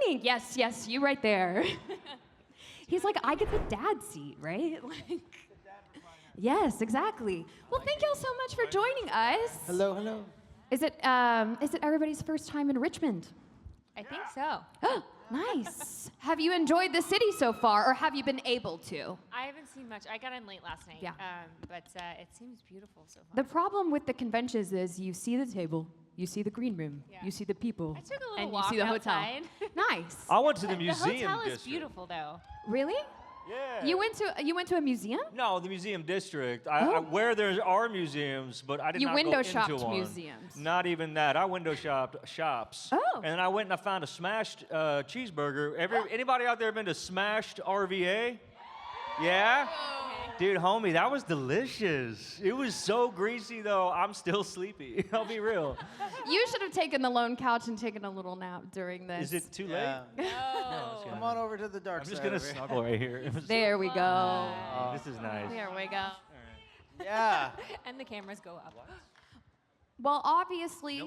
wink. Yes, you right there. He's like, I get the dad seat, right? Like, yes, exactly. Well, thank y'all so much for joining us. Hello. Is it everybody's first time in Richmond? I think so. Oh, nice. Have you enjoyed the city so far, or have you been able to? I haven't seen much. I got in late last night. Yeah. But it seems beautiful so far. The problem with the conventions is you see the table, you see the green room, Yeah. you see the people, I took a little and walk you see the outside. hotel. Nice. I went to the The museum hotel is district. beautiful, though. Really? Yeah. You went to a museum? No, the museum district. Oh. Where there are museums, but I did You not window go into shopped one. museums. Not even that. I window shopped shops. Oh. And then I went and I found a smashed cheeseburger. Anybody out there been to Smashed RVA? Yeah? Dude, homie, that was delicious. It was so greasy, though. I'm still sleepy. I'll be real. You should have taken the lone couch and taken a little nap during this. Is it too late? Yeah. No. Come on over to the dark I'm side. just going to over here. snuggle right here. There we go. This is nice. There we go. Yeah. And the cameras go up. Well, obviously,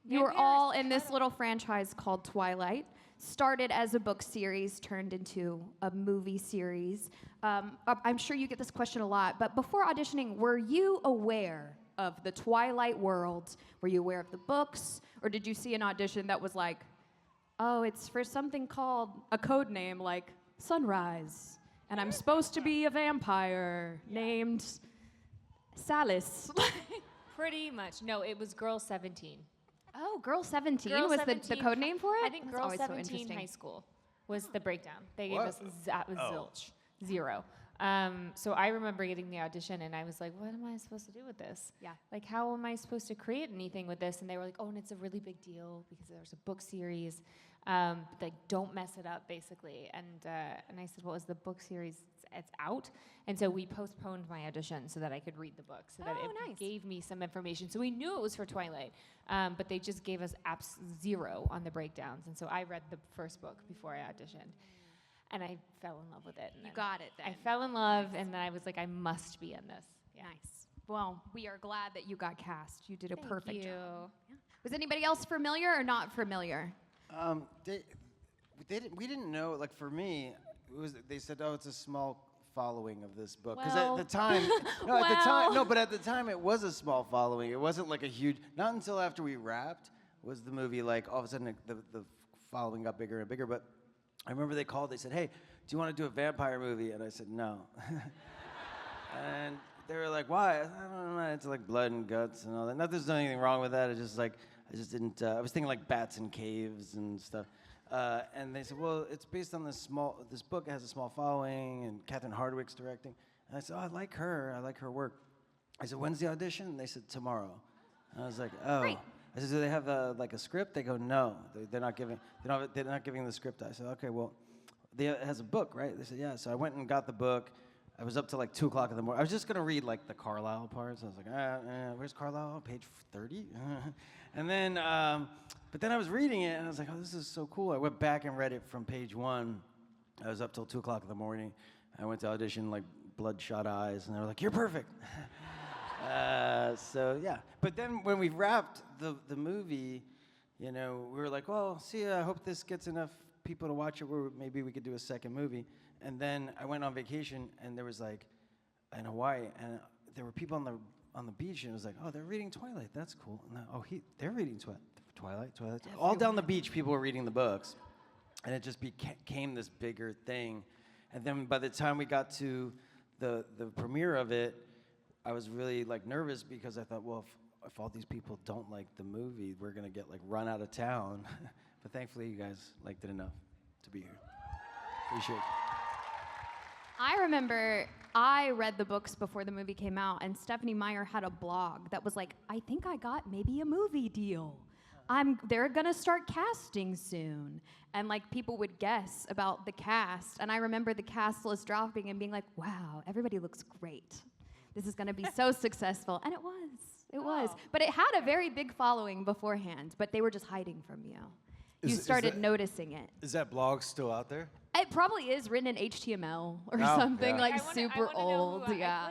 you were all in this little franchise called Twilight. Started as a book series, turned into a movie series. I'm sure you get this question a lot, but before auditioning, were you aware of the Twilight world? Were you aware of the books? Or did you see an audition that was like, oh, it's for something called a code name like Sunrise, and I'm supposed to be a vampire named Salis? Pretty much. No, it was Girl 17. Oh, Girl 17 Girl was the 17 code name for it? I think That's Girl always so 17 interesting. High School was the breakdown. They gave What? us zilch, zero. So I remember getting the audition, and I was like, what am I supposed to do with this? Yeah. Like, how am I supposed to create anything with this? And they were like, oh, and it's a really big deal because there's a book series. Like, don't mess it up, basically. And I said, well, is the book series, it's out? And so we postponed my audition so that I could read the book, so that Oh, it nice. gave me some information. So we knew it was for Twilight, but they just gave us zero on the breakdowns. And so I read the first book before I auditioned. And I fell in love with it. And You then got it then. I fell in love, and then I was like, I must be in this. Yeah. Nice. Well, we are glad that you got cast. You did a perfect you. job. Yeah. Was anybody else familiar or not familiar? We didn't know. Like for me, it was. They said, "Oh, it's a small following of this book." Because Well. at the time, but at the time it was a small following. It wasn't like a huge. Not until after we wrapped was the movie like all of a sudden the following got bigger and bigger. But I remember they called. They said, "Hey, do you want to do a vampire movie?" And I said, "No." And they were like, "Why?" I said, I don't know. It's like blood and guts and all that. Not that there's anything wrong with that. It's just like I just didn't. I was thinking like bats in caves and stuff. And they said, "Well, it's based on this book has a small following, and Catherine Hardwicke's directing." And I said, "Oh, I like her. I like her work." I said, "When's the audition?" And they said, "Tomorrow." And I was like, "Oh." Great. I said, "Do they have like a script?" They go, "No, they're not giving. They're not giving the script." I said, "Okay, well, it has a book, right?" They said, "Yeah." So I went and got the book. I was up till like 2 o'clock in the morning. I was just gonna read like the Carlisle parts. I was like, "Where's Carlisle? Page 30." And then, but then I was reading it and I was like, "Oh, this is so cool." I went back and read it from page 1. I was up till 2 o'clock in the morning. I went to audition like bloodshot eyes, and they were like, "You're perfect." So yeah, but then when we wrapped the movie, you know, we were like, "Well, see, I hope this gets enough people to watch it where maybe we could do a second movie." And then I went on vacation, and there was like in Hawaii, and there were people on the beach, and it was like, "Oh, they're reading Twilight. That's cool." And they're reading Twilight. All down the beach, people were reading the books, and it just became this bigger thing. And then by the time we got to the premiere of it, I was really like nervous because I thought, well, if all these people don't like the movie, we're gonna get like run out of town. But thankfully, you guys liked it enough to be here. Appreciate it. I remember I read the books before the movie came out, and Stephanie Meyer had a blog that was like, I think I got maybe a movie deal. They're gonna start casting soon. And like people would guess about the cast. And I remember the cast list dropping and being like, wow, everybody looks great. This is gonna be so successful. And it was. But it had a very big following beforehand, but they were just hiding from you. You started noticing it. Is that blog still out there? It probably is written in HTML or Oh, something yeah. like I wanna super know who- old. Yeah.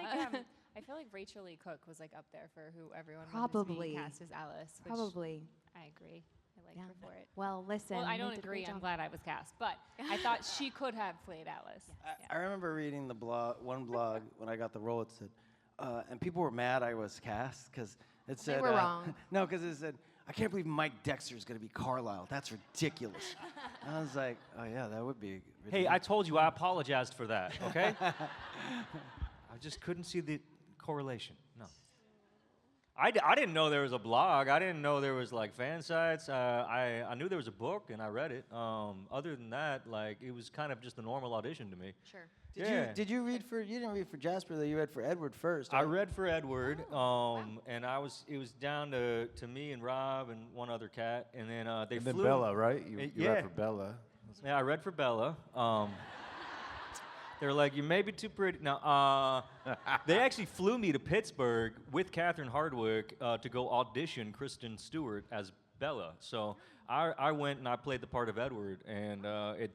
I feel like Rachel Lee Cook was like up there for who everyone wanted to Probably. be cast as Alice. Which Probably. I agree. I liked her for it. Well, listen. Well, I you don't did a agree. great I'm job. glad I was cast, but I thought she could have played Alice. I remember reading the one blog when I got the role. It said, and people were mad I was cast because it said were wrong. No, because it said, I can't believe Mike Dexter is going to be Carlisle. That's ridiculous. And I was like, oh yeah, that would be ridiculous. Hey, I told you I apologized for that, okay? I just couldn't see the correlation. No. I didn't know there was a blog. I didn't know there was like fan sites. I knew there was a book and I read it. Other than that, like it was kind of just a normal audition to me. Sure. Did you read for? You didn't read for Jasper though. You read for Edward first. I right? read for Edward, and it was down to me and Rob and one other cat, and then they And flew. then Bella, right? You yeah. read for Bella. Yeah, I read for Bella. They're like, you may be too pretty. Now, they actually flew me to Pittsburgh with Catherine Hardwicke to go audition Kristen Stewart as Bella. So I went and I played the part of Edward, and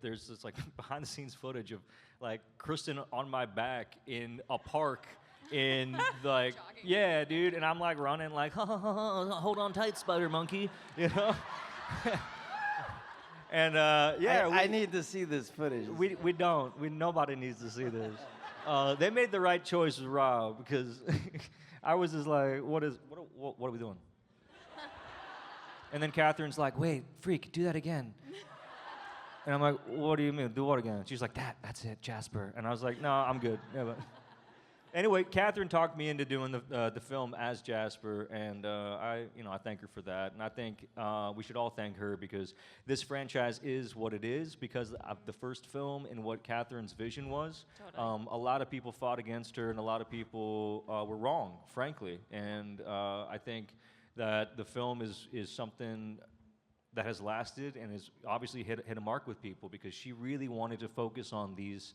there's this like behind-the-scenes footage of like Kristen on my back in a park in like, yeah, dude, and I'm like running like, ha, ha, ha, ha, hold on tight, spider monkey, you know. And yeah, I need to see this footage. we don't. Nobody needs to see this. They made the right choice with Rob because I was just like, what are we doing? And then Catherine's like, wait, freak, do that again. And I'm like, what do you mean? Do what again? She's like, that's it, Jasper. And I was like, no, I'm good. Yeah, but anyway, Catherine talked me into doing the film as Jasper, and I thank her for that. And I think we should all thank her because this franchise is what it is because of the first film and what Catherine's vision was. Totally. A lot of people fought against her, and a lot of people were wrong, frankly. And I think that the film is something that has lasted and has obviously hit a mark with people because she really wanted to focus on these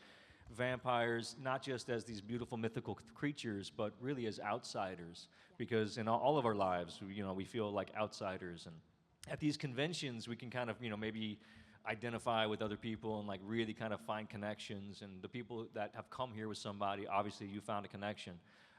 vampires, not just as these beautiful mythical creatures, but really as outsiders. Because in all of our lives, we feel like outsiders. And at these conventions, we can kind of, maybe identify with other people and like really kind of find connections. And the people that have come here with somebody, obviously you found a connection.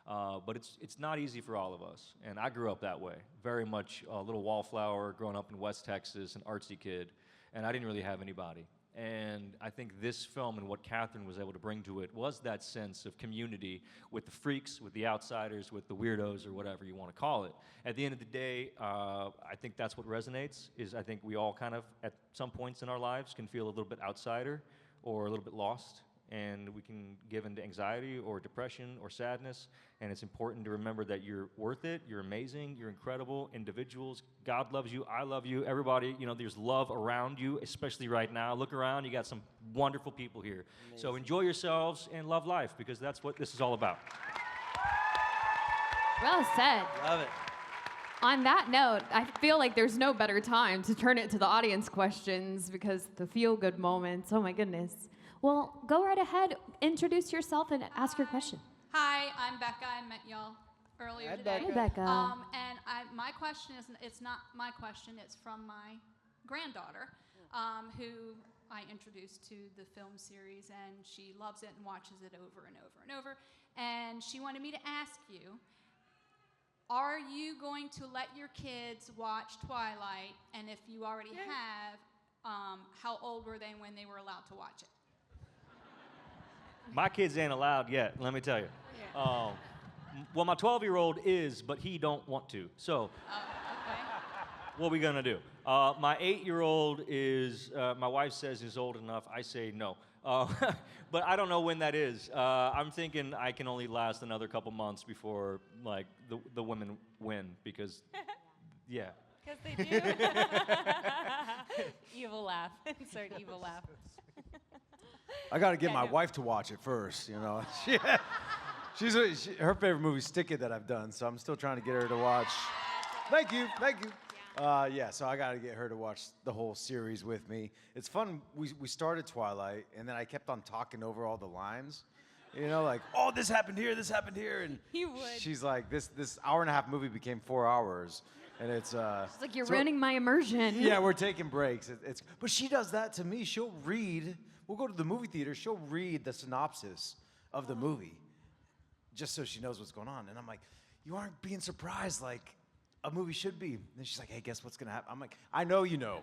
But it's not easy for all of us. And I grew up that way, very much a little wallflower, growing up in West Texas, an artsy kid. And I didn't really have anybody. And I think this film and what Catherine was able to bring to it was that sense of community with the freaks, with the outsiders, with the weirdos, or whatever you want to call it. At the end of the day, I think that's what resonates, is I think we all kind of, at some points in our lives, can feel a little bit outsider or a little bit lost. And we can give into anxiety or depression or sadness. And it's important to remember that you're worth it, you're amazing, you're incredible individuals. God loves you, I love you, everybody, there's love around you, especially right now. Look around, you got some wonderful people here. Amazing. So enjoy yourselves and love life because that's what this is all about. Well said. Love it. On that note, I feel like there's no better time to turn it to the audience questions because the feel-good moments, oh my goodness. Well, go right ahead, introduce yourself and ask your question. Hi, I'm Becca. I met y'all earlier today. Hey, Becca. And my question it's not my question, it's from my granddaughter, who I introduced to the film series, and she loves it and watches it over and over and over. And she wanted me to ask you, are you going to let your kids watch Twilight? And if you already have, how old were they when they were allowed to watch it? My kids ain't allowed yet, let me tell you. Yeah. Well, my 12-year-old is, but he don't want to. So, Okay. what are we gonna do? My 8-year-old is, my wife says is old enough. I say no. But I don't know when that is. I'm thinking I can only last another couple months before, like, the women win because, yeah. Because they do. Evil laugh. Insert evil laugh. I got to get my wife to watch it first, her favorite movie's Stick It that I've done, so I'm still trying to get her to watch. Thank you. So I got to get her to watch the whole series with me. It's fun. We started Twilight, and then I kept on talking over all the lines. Like, oh, this happened here, and He would. she's like, this hour-and-a-half movie became 4 hours, and it's It's like you're ruining my immersion. Yeah, we're taking breaks. But she does that to me. She'll read. We'll go to the movie theater. She'll read the synopsis of the movie, just so she knows what's going on. And I'm like, you aren't being surprised like a movie should be. And she's like, hey, guess what's gonna happen? I'm like, I know you know.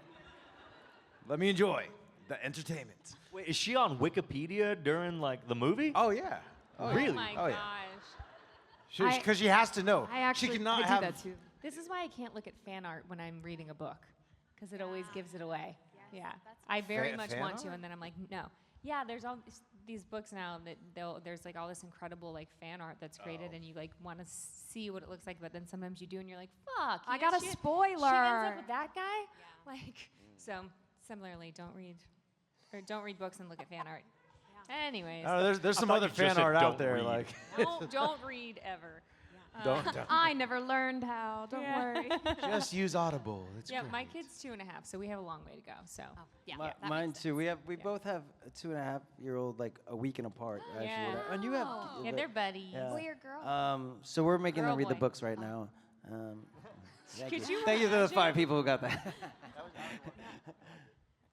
Let me enjoy the entertainment. Wait, is she on Wikipedia during like the movie? Oh yeah. Oh, Really? Oh my Oh, yeah. gosh. Because she has to know. I actually she cannot I do have. that too. This is why I can't look at fan art when I'm reading a book, because it always gives it away. Yeah, I very much fan want to, art? and then I'm like, no. Yeah, there's all these books now that there's like all this incredible like fan art that's created, and you like want to see what it looks like, but then sometimes you do, and you're like, fuck. I you got know, a She ends spoiler. up with that guy. Like, so similarly, don't read books and look at fan art. Anyways, No, there's some thought other you just fan said art out don't there. read. Like, don't read ever. don't I never learned how. Don't Yeah. worry. just use Audible. It's Yeah, great. my kid's 2.5, so we have a long way to go. So yeah, that Mine makes too. We both have a 2.5-year-old, like a weekend apart. Actually, Yeah. and you have. yeah, they're buddies. Yeah. Boy or girl? So we're making Girl, them read the boy. books right now. Thank Could you. you Thank you to the imagine? 5 people who got that.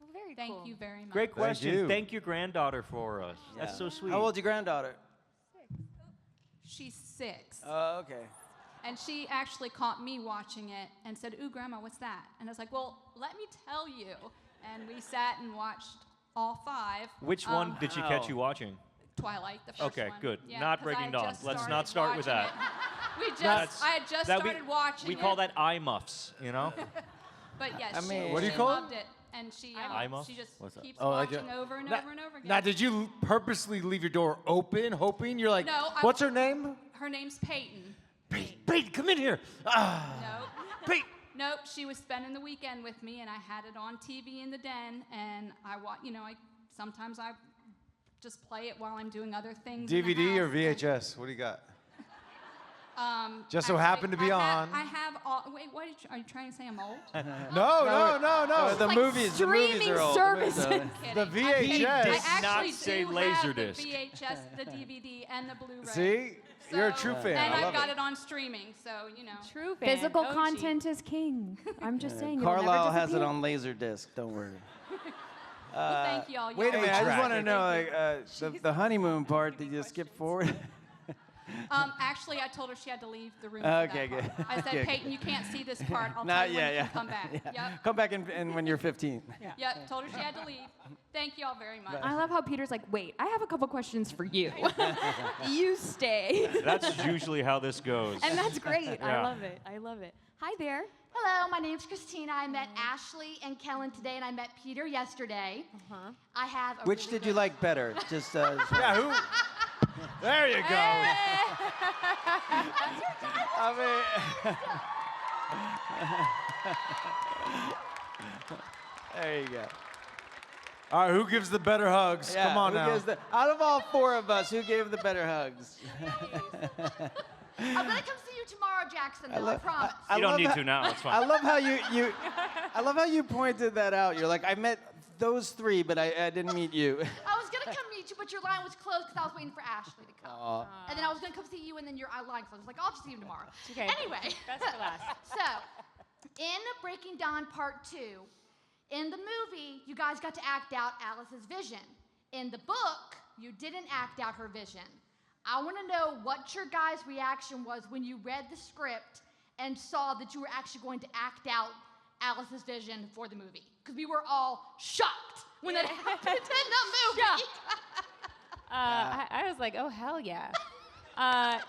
Well, very Thank cool. you very much. Great question. you. Thank your granddaughter for us. That's so sweet. How old's your granddaughter? She's 6. Oh, okay. And she actually caught me watching it and said, ooh, Grandma, what's that? And I was like, well, let me tell you. And we sat and watched all 5. Which one did she catch you watching? Twilight, the first Okay, one. good. Yeah, Not 'cause I Breaking had Dawn. just Let's started not start with watching that. it. I had just That we- started watching We it. call that eye muffs, you know? But yes, I mean- What do you she call it? loved it. And she Eye-muff? just What's that? keeps Oh, like watching a- over and Now- over and over again. Now, did you purposely leave your door open, hoping you're like, No, I- what's her name? Her name's Peyton. Peyton, come in here. Ah, No. Peyton. Nope, she was spending the weekend with me, and I had it on TV in the den, and sometimes I just play it while I'm doing other things. in the DVD or house. VHS? What do you got? Just so Actually, happened to be on. I have all. Wait, are you trying to say I'm old? No. The like movies. The movies streaming are old. services. Kidding. The I'm VHS. kidding. Did I not actually say do Laserdisc. have the VHS, the DVD, and the Blu-ray. See? You're a true fan. And I I've love got it. it on streaming, so you know. True fan. Physical OG. content is king. I'm just saying. it'll Carlisle never has it disappear. on Laserdisc. Don't worry. Well, thank y'all. Wait a Y'all- minute. I just track want to it. know, the honeymoon part. Did you skip forward? Actually, I told her she had to leave the room. Okay, for that good. part. I said, Good, Peyton, you can't see this part. I'll Not tell you yet. when Yeah. you can come back. Yeah. Yep. Come back in when you're 15. Yep. Told her she had to leave. Thank y'all very much. I love how Peter's like, wait, I have a couple questions for you. You stay. That's usually how this goes. And that's great. I Yeah. love it. I love it. Hi there. Hello, my name's Christina. I met Ashley and Kellen today, and I met Peter yesterday. I have a Which really did you like better? Just Yeah, who? There you go. there you go. All right, who gives the better hugs? Yeah, Come on who now. gives out of all 4 of us, who gave the better hugs? I'm gonna come see you tomorrow, Jackson. I promise. You don't love need how- to now. It's I fine. love how you I love how you pointed that out. You're like, I met those 3, but I didn't meet you. I was gonna come meet you, but your line was closed because I was waiting for Ashley to come. And then I was gonna come see you, and then your line closed. I was like, I'll just see you tomorrow. Okay. Anyway. Best for last. So, in Breaking Dawn Part 2, in the movie, you guys got to act out Alice's vision. In the book, you didn't act out her vision. I want to know what your guys' reaction was when you read the script and saw that you were actually going to act out Alice's vision for the movie. Because we were all shocked when it happened in the movie. I was like, oh, hell yeah.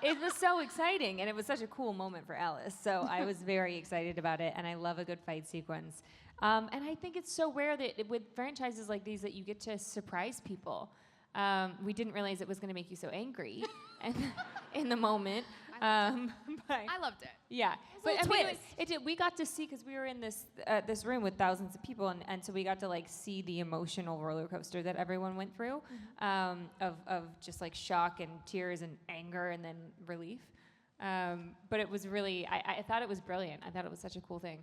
It was so exciting, and it was such a cool moment for Alice. So I was very excited about it, and I love a good fight sequence. And I think it's so rare that with franchises like these that you get to surprise people. We didn't realize it was going to make you so angry in the moment. But I loved it. yeah, a little I mean, twist. it did. We got to see because we were in this room with thousands of people, and so we got to like see the emotional roller coaster that everyone went through, of just like shock and tears and anger and then relief. But it was really, I thought it was brilliant. I thought it was such a cool thing.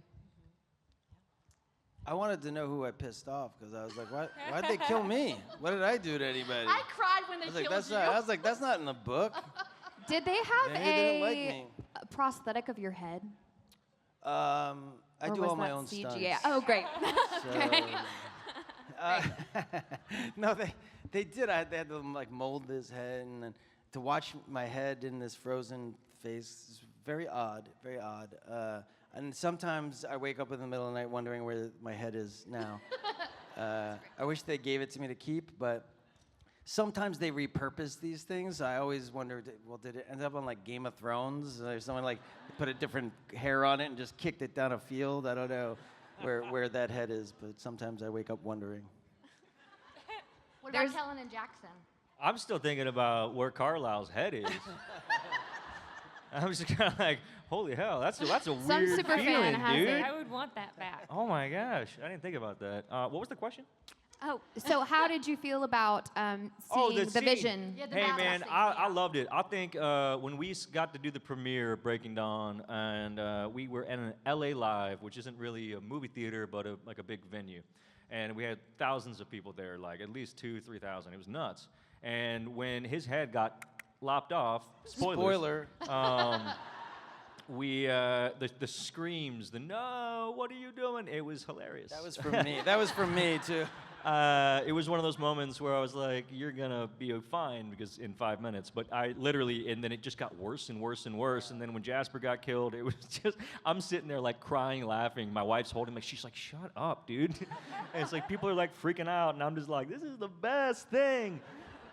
I wanted to know who I pissed off because I was like, why'd they kill me? What did I do to anybody? I cried when they I was like, killed that's you. not. I was like, that's not in the book. Did they have Maybe they didn't like me. a prosthetic of your head? I Or do was all my that own CGI? stunts. Oh, great. No, they did. They had to like mold this head, and then to watch my head in this frozen face is very odd. Very odd. And sometimes I wake up in the middle of the night wondering where my head is now. I wish they gave it to me to keep, but sometimes they repurpose these things. I always wondered, well, did it end up on like Game of Thrones? Or someone like put a different hair on it and just kicked it down a field? I don't know where that head is, but sometimes I wake up wondering. What about Kellen and Jackson? I'm still thinking about where Carlisle's head is. I'm just kind of like, holy hell, that's a weird super fan feeling, has dude. it. I would want that back. Oh my gosh, I didn't think about that. What was the question? Oh, so how did you feel about seeing the scene. Vision? Yeah, the Hey battle man, scene, I loved it. I think when we got to do the premiere of Breaking Dawn, and we were in an LA Live, which isn't really a movie theater, but like a big venue, and we had thousands of people there, like at least 2,000-3,000. It was nuts. And when his head got lopped off, spoilers, we the screams, the no, what are you doing? It was hilarious. That was from me. That was from me too. It was one of those moments where I was like, you're gonna be fine because in 5 minutes. But I literally, and then it just got worse and worse and worse. And then when Jasper got killed, it was just, I'm sitting there like crying, laughing. My wife's holding me, she's like, shut up, dude. And it's like people are like freaking out, and I'm just like, this is the best thing.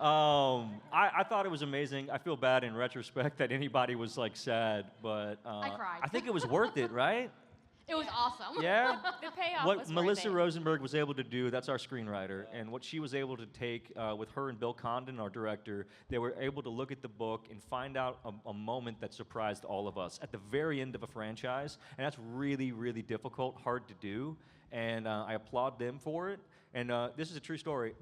I thought it was amazing. I feel bad in retrospect that anybody was like sad, but I cried. I think it was worth it, right? It was awesome. Yeah. The payoff What was Melissa worth it. Rosenberg was able to do, that's our screenwriter, and what she was able to take with her and Bill Condon, our director, they were able to look at the book and find out a moment that surprised all of us at the very end of a franchise, and that's really, really difficult, hard to do, and I applaud them for it. And this is a true story.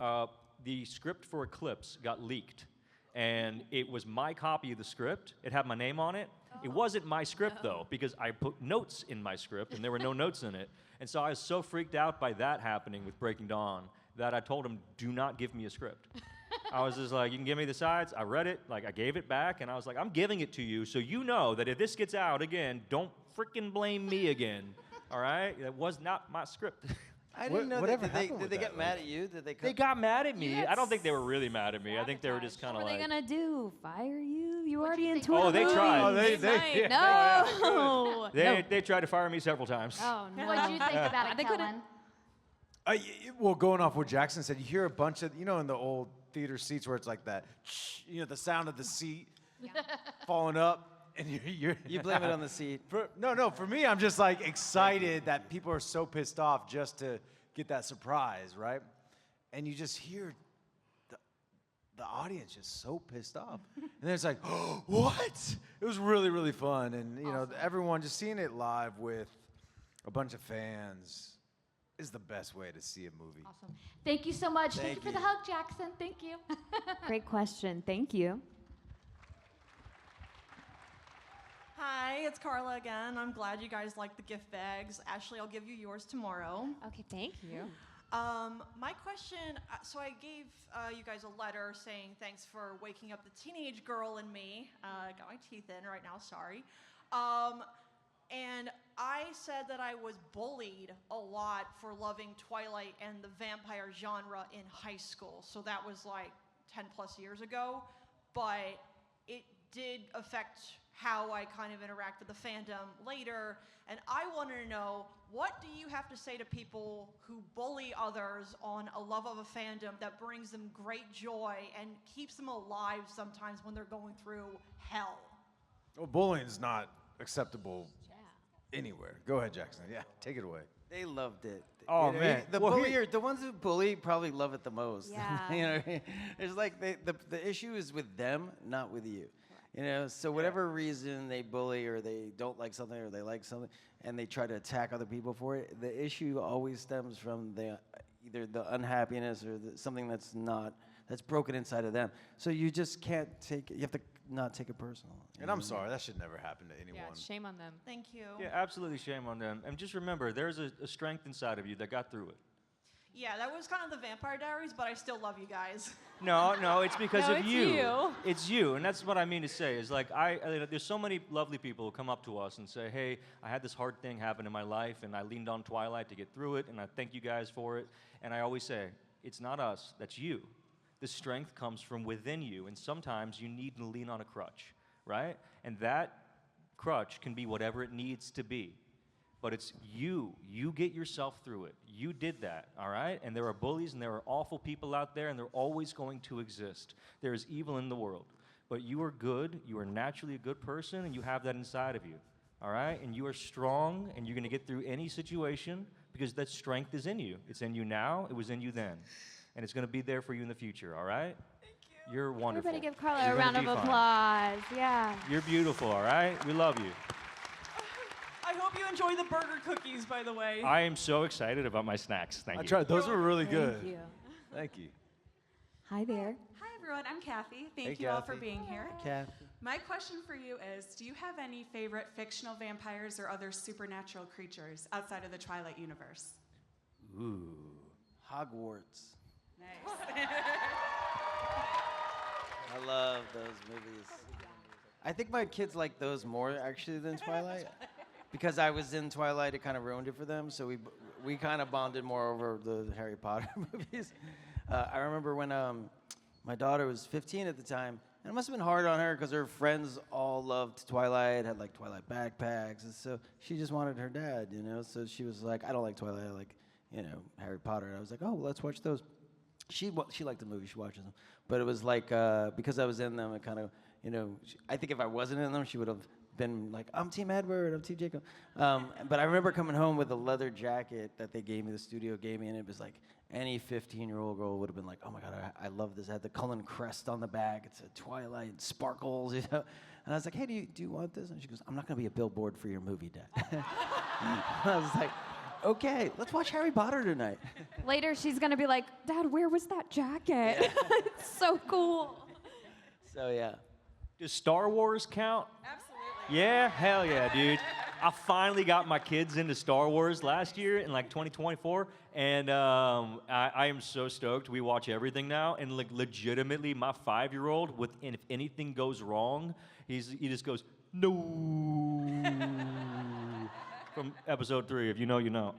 The script for Eclipse got leaked, and it was my copy of the script. It had my name on it. It wasn't my script, though, because I put notes in my script, and there were no notes in it. And so I was so freaked out by that happening with Breaking Dawn that I told him, do not give me a script. I was just like, you can give me the sides. I read it, like I gave it back, and I was like, I'm giving it to you so you know that if this gets out again, don't freaking blame me again, all right? That was not my script. I didn't know whatever that. happened Did with they that, get mad at you? Did they? They got mad at me. I don't think they were really mad at me. I think they were just kind What of are like, they gonna do? Fire you? You What'd already you in think? Twitter? oh, they tried. Oh, They might. No. They tried to fire me several times. Oh no. What did you think about it, They couldn't- Kellen? Well, going off what Jackson said, you hear a bunch of, in the old theater seats where it's like that, the sound of the seat falling up, and You blame it on the seat. For me, I'm just like excited that people are so pissed off just to get that surprise, right? And you just hear the audience just so pissed off. And then it's like, oh, what? It was really, really fun. And, everyone just seeing it live with a bunch of fans is the best way to see a movie. Awesome. Thank you so much. Thank you Thank for the you. hug, Jackson. Thank you. Great question. Thank you. Hi, it's Carla again. I'm glad you guys like the gift bags. Ashley, I'll give you yours tomorrow. Okay, thank you. My question, so I gave you guys a letter saying thanks for waking up the teenage girl in me. I got my teeth in right now, sorry. And I said that I was bullied a lot for loving Twilight and the vampire genre in high school. So that was like 10 plus years ago. But it did affect how I kind of interact with the fandom later. And I want to know, what do you have to say to people who bully others on a love of a fandom that brings them great joy and keeps them alive sometimes when they're going through hell? Well, bullying is not acceptable anywhere. Go ahead, Jackson. Yeah, take it away. They loved it. Oh, man. The Well, the ones who bully probably love it the most. Yeah. You know what I mean? It's like the issue is with them, not with you. So whatever reason they bully or they don't like something or they like something and they try to attack other people for it, the issue always stems from either the unhappiness or something that's broken inside of them. So you just can't take it. You have to not take it personal. And I'm sorry, that should never happen to anyone. Yeah, shame on them. Thank you. Yeah, absolutely shame on them. And just remember, there's a strength inside of you that got through it. Yeah, that was kind of the Vampire Diaries, but I still love you guys. No, it's because No, of it's you. you. It's you, and that's what I mean to say. Is like there's so many lovely people who come up to us and say, "Hey, I had this hard thing happen in my life, and I leaned on Twilight to get through it, and I thank you guys for it." And I always say, "It's not us. That's you. The strength comes from within you, and sometimes you need to lean on a crutch, right? And that crutch can be whatever it needs to be." but it's you. You get yourself through it. You did that, all right? And there are bullies and there are awful people out there, and they're always going to exist. There is evil in the world. But you are good. You are naturally a good person, and you have that inside of you, all right? And you are strong, and you're going to get through any situation because that strength is in you. It's in you now. It was in you then. And it's going to be there for you in the future, all right? Thank you. You're wonderful. Everybody give Carla You're a gonna round of be fine. applause. Yeah. You're beautiful, all right? We love you. I hope you enjoy the burger cookies, by the way. I am so excited about my snacks. Thank I you. tried. Those were really good. Thank you. Thank you. Hi there. Hi everyone, I'm Kathy. Thank Hey, you all for Kathy. being here. Kathy. My question for you is, do you have any favorite fictional vampires or other supernatural creatures outside of the Twilight universe? Ooh, Hogwarts. Nice. I love those movies. I think my kids like those more actually than Twilight, because I was in Twilight. It kind of ruined it for them. So we kind of bonded more over the Harry Potter movies. I remember when my daughter was 15 at the time, and it must have been hard on her because her friends all loved Twilight, had like Twilight backpacks, and so she just wanted her dad, you know. So she was like, I don't like Twilight, I like, you know, Harry Potter. And I was like, oh, well, let's watch those. She liked the movie, she watches them, but it was like because I was in them, it kind of, you know, I think if I wasn't in them, she would have been like, I'm Team Edward, I'm Team Jacob. But I remember coming home with a leather jacket that they gave me, the studio gave me, and it was like any 15-year-old girl would have been like, oh my God, I love this. It had the Cullen crest on the back. It's a Twilight, sparkles, you know. And I was like, hey, do you want this? And she goes, I'm not going to be a billboard for your movie, Dad. I was like, okay, let's watch Harry Potter tonight. Later, she's going to be like, Dad, where was that jacket? It's so cool. So, yeah. Does Star Wars count? Absolutely. Yeah, hell yeah, dude. I finally got my kids into Star Wars last year in like 2024, and I am so stoked. We watch everything now, and like legitimately, my 5-year-old, if anything goes wrong, he just goes, no. From episode 3, if you know, you know.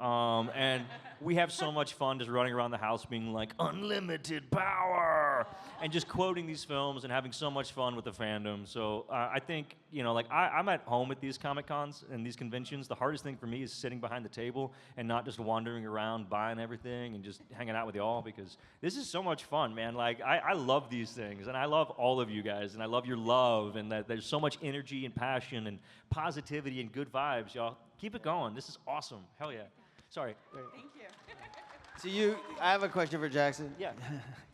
And we have so much fun just running around the house being like, unlimited power, and just quoting these films and having so much fun with the fandom. So I think, you know, like I'm at home at these Comic-Cons and these conventions. The hardest thing for me is sitting behind the table and not just wandering around buying everything and just hanging out with y'all, because this is so much fun, man. Like, I love these things, and I love all of you guys, and I love your love, and that there's so much energy and passion and positivity and good vibes, y'all. Keep it going. This is awesome. Hell yeah. Sorry. Thank you. So I have a question for Jackson. Yeah.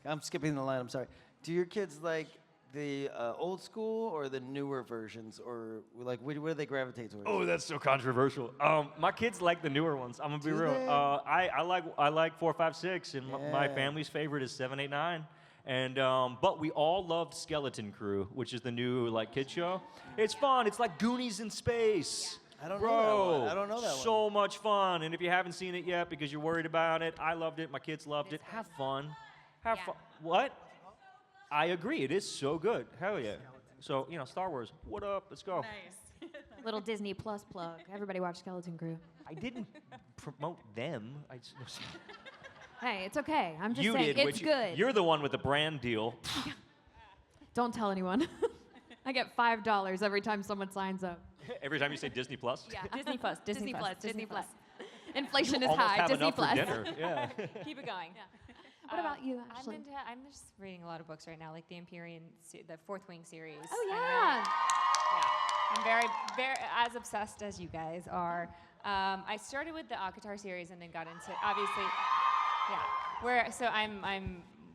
I'm skipping the line, I'm sorry. Do your kids like the old school or the newer versions, or like what do they gravitate towards? Oh, that's so controversial. My kids like the newer ones. I'm gonna be Do real. they? I like 4, 5, 6, and my Yeah. family's favorite is 7, 8, 9. And but we all loved Skeleton Crew, which is the new like kid show. It's fun. It's like Goonies in space. I don't know Bro, that one. I don't know that one. so much fun. And if you haven't seen it yet because you're worried about it, I loved it. My kids loved it. Have fun. Have fun. What? I agree. It is so good. Hell yeah. So, you know, Star Wars. What up? Let's go. Nice. Little Disney Plus plug. Everybody watch Skeleton Crew. I didn't promote them. Hey, it's okay. I'm just You saying, did. it's good. You're the one with the brand deal. Don't tell anyone. I get $5 every time someone signs up. Every time you say Disney Plus. Yeah. Disney Plus, Disney Plus, Disney Plus. You Inflation is almost high. have Disney enough Plus. for dinner. Yeah. Keep it going. What about you, Ashley? I'm just reading a lot of books right now, like the Empyrean, the Fourth Wing series. Oh I'm yeah. I'm very, very as obsessed as you guys are. I started with the Akatar series and then got into obviously,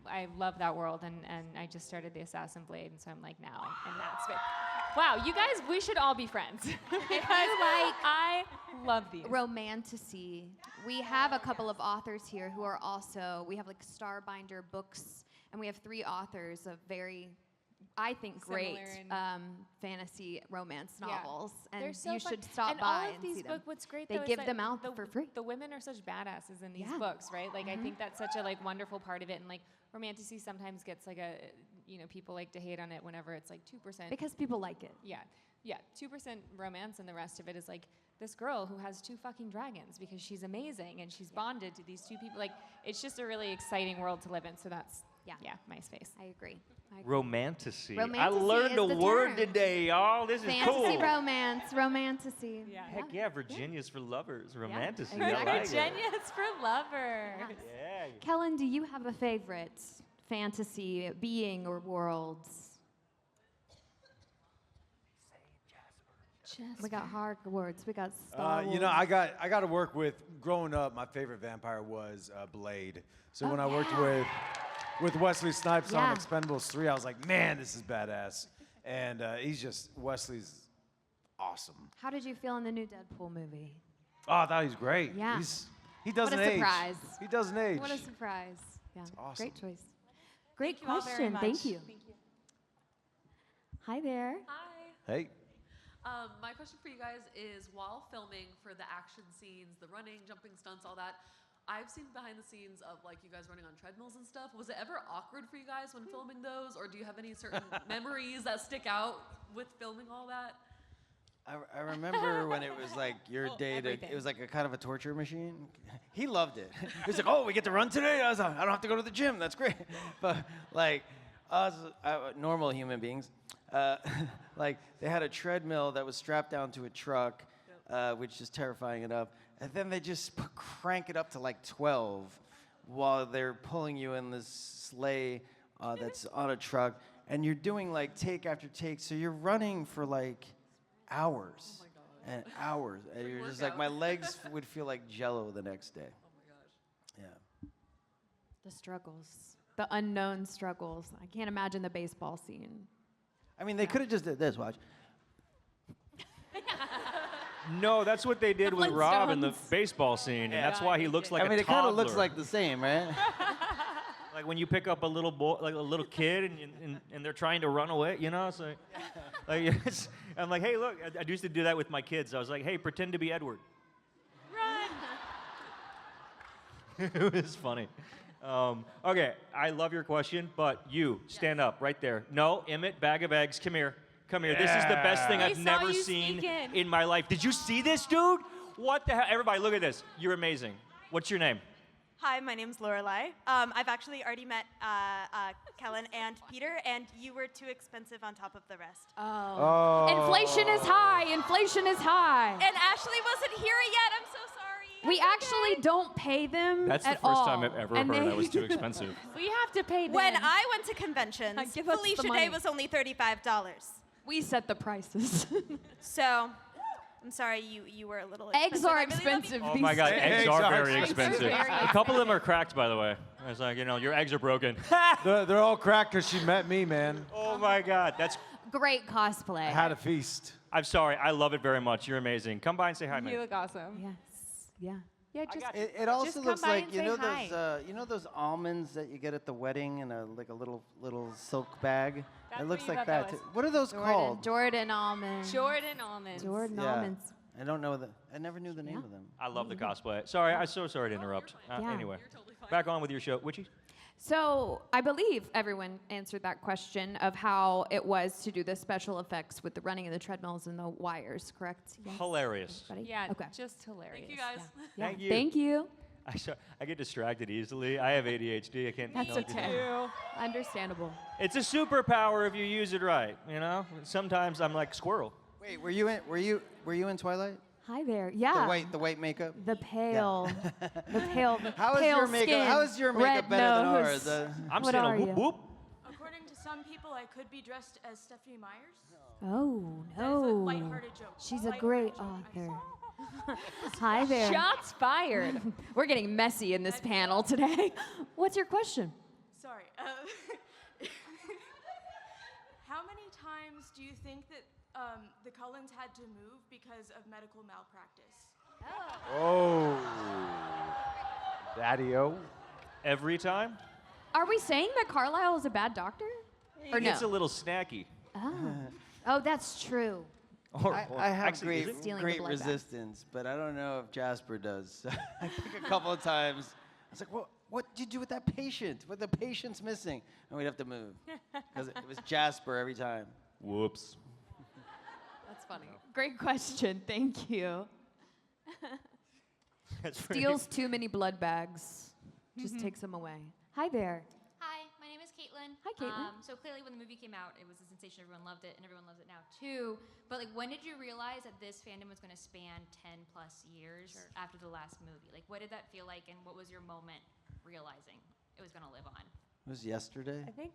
I love that world and I just started the Assassin Blade and so I'm like now in that space. Wow, you guys, we should all be friends because I love these. Romantasy. We have a couple of authors here who are also, we have like Starbinder books, and we have 3 authors of very, I think, great Similar fantasy romance Yeah. novels. And They're so you fun. should stop and by all of and these see them. What's great They though give is them that out for free. The women are such badasses in these Yeah. books, right? Like I think that's such a like wonderful part of it, and like romantasy sometimes gets like a, you know, people like to hate on it whenever it's like 2%. Because people like it. Yeah, 2% romance, and the rest of it is like this girl who has 2 fucking dragons because she's amazing and she's bonded to these 2 people. Like it's just a really exciting world to live in. So that's Yeah, MySpace. I agree. Romantasy. I Romantasy learned a is the word term. today, y'all. This is cool. Fantasy romance, romantasy. Yeah. Heck yeah, Virginia's for lovers. Romantasy. exactly. I like it. Virginia's for lovers. Yeah. Kellen, do you have a favorite fantasy being or worlds? We got hard words. We got Star Wars. You know, I got to work with. Growing up, my favorite vampire was Blade. So when I worked with Wesley Snipes on Expendables 3, I was like, man, this is badass. And Wesley's awesome. How did you feel in the new Deadpool movie? Oh, I thought he was great. Yeah. He doesn't What a age. surprise. He doesn't age. What a surprise. Yeah. awesome. Great choice. Great Thank you all very question. much. Thank you. Hi there. Hi. Hey. My question for you guys is, while filming for the action scenes, the running, jumping stunts, all that, I've seen behind the scenes of like you guys running on treadmills and stuff. Was it ever awkward for you guys when filming those, or do you have any certain memories that stick out with filming all that? I remember when it was like your day to, it was like a kind of a torture machine. He loved it. He was like, oh, we get to run today? I was like, I don't have to go to the gym. That's great. But like us, normal human beings, like they had a treadmill that was strapped down to a truck, which is terrifying enough. And then they just crank it up to like 12 while they're pulling you in this sleigh that's on a truck. And you're doing like take after take. So you're running for like hours and hours. And you're just like, my legs would feel like jello the next day. Oh my gosh. Yeah. The struggles. The unknown struggles. I can't imagine the baseball scene. I mean, they could have just did this, watch. No, that's what they did with Rob in the Flintstones. baseball scene, and that's why he looks like I mean, a it kind of looks toddler. like the same, right? Like when you pick up a little boy, like a little kid, and they're trying to run away, you know? So, like I'm like, hey, look, I used to do that with my kids. I was like, hey, pretend to be Edward. Run. It was funny. Okay, I love your question, but you, stand up right there. No, Emmett, bag of eggs, come here. Come here. This is the best thing I've never seen in my life. Did you see this, dude? What the hell? Everybody, look at this. You're amazing. What's your name? Hi, my name's Lorelai. I've actually already met Kellen and Peter, and you were too expensive on top of the rest. Oh. Inflation is high. Inflation is high. And Ashley wasn't here yet. I'm so sorry. We actually don't pay them That's the at first all. time I've ever And heard they- that was too expensive. We have to pay them. When I went to conventions, Give us the Felicia money. Day was only $35. We set the prices. So, I'm sorry you were a little Eggs expensive. are I really love you. expensive. Oh these my God, days. eggs are very Eggs are expensive. very A couple of them are cracked, by the way. I was like, you know, your eggs are broken. They're all cracked because she met me, man. Oh my God, that's. Great cosplay. I had a feast. I'm sorry, I love it very much. You're amazing. Come by and say hi, You man. look awesome. Yes. Yeah. Yeah, just It also Just looks come by like and say hi. you know those almonds that you get at the wedding in a little silk bag. That's It looks what you like thought that. that Too. What are those called? Jordan almonds. Jordan almonds. Jordan Yeah. almonds. I don't know I never knew the name of them. I love the cosplay. Sorry, I'm so sorry to interrupt. Yeah. Anyway, back on with your show. Witchy? So I believe everyone answered that question of how it was to do the special effects with the running of the treadmills and the wires, correct? Yes? Hilarious. Everybody? Yeah, Okay. just hilarious. Thank you guys. Yeah. Thank you. Thank you. I get distracted easily. I have ADHD. I can't. That's you know, okay. Understandable. It's a superpower if you use it right. You know. Sometimes I'm like squirrel. Wait, were you in Twilight? Hi there. Yeah. The white makeup. The pale. The pale. The How is pale your makeup? skin, How is your makeup red better nose. than ours? I'm What saying are a whoop you? whoop. According to some people, I could be dressed as Stephanie Myers. Oh That is a no. lighthearted joke. She's a Lighthearted great joke, I'm author. Hi there. Shots fired. We're getting messy in this panel today. What's your question? Sorry. How many times do you think that the Cullens had to move because of medical malpractice? Oh. Daddy-o. Every time. Are we saying that Carlisle is a bad doctor? He Or gets no? a little snacky. Oh, that's true. I have Actually, is it? Stealing the great blood bath. resistance, but I don't know if Jasper does. I think a couple of times, I was like, what did you do with that patient? What the patient's missing? And we'd have to move. Because it was Jasper every time. Whoops. That's funny. Great question. Thank you. That's pretty- Steals too many blood bags. Just takes them away. Hi there. Hi, my name Caitlin. Hi, Caitlin. So clearly, when the movie came out, it was a sensation. Everyone loved it, and everyone loves it now too. But like, when did you realize that this fandom was going to span 10 plus years after the last movie? Like, what did that feel like, and what was your moment realizing it was going to live on? It was yesterday. I think